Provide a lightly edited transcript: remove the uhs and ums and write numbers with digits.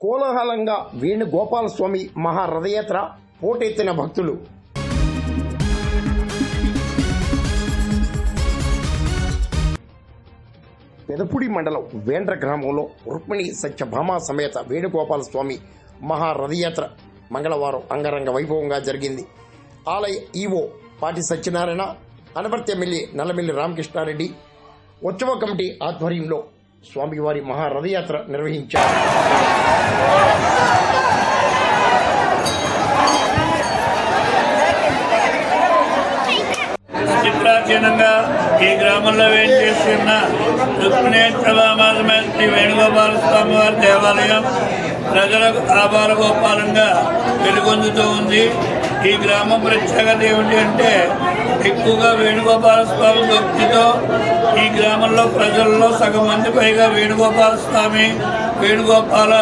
కోలాహలంగా వేణుగోపాలస్వామి మహారథయాత్ర పోటెత్తిన భక్తులు. పెదపూడి మండలం వేండ్ర గ్రామంలో రుక్మిణి సత్యభామ సమేత వేణుగోపాలస్వామి మహారథయాత్ర మంగళవారం అంగరంగ వైభవంగా జరిగింది. ఆలయ ఈవో పాటి సత్యనారాయణ, అనపర్తి ఎమ్మెల్యే నల్లమిల్లి రామకృష్ణారెడ్డి ఉత్సవ కమిటీ ఆధ్వర్యంలో స్వామివారి మహారథయాత్ర నిర్వహించారు. ప్రాచీనంగా ఈ గ్రామంలో వేంచేస్తున్న రుక్మిణేశ్వర శ్రీ వేణుగోపాల స్వామి వారి దేవాలయం ప్రజలకు ఆభార గోపాలంగా వెలుగొందుతూ ఉంది. ఈ గ్రామం ప్రత్యేకత ఏమిటి అంటే ఎక్కువగా వేణుగోపాల స్వామి భక్తితో ఈ గ్రామంలో ప్రజల్లో సగం మంది పైగా వేణుగోపాల స్వామి వేణుగోపాల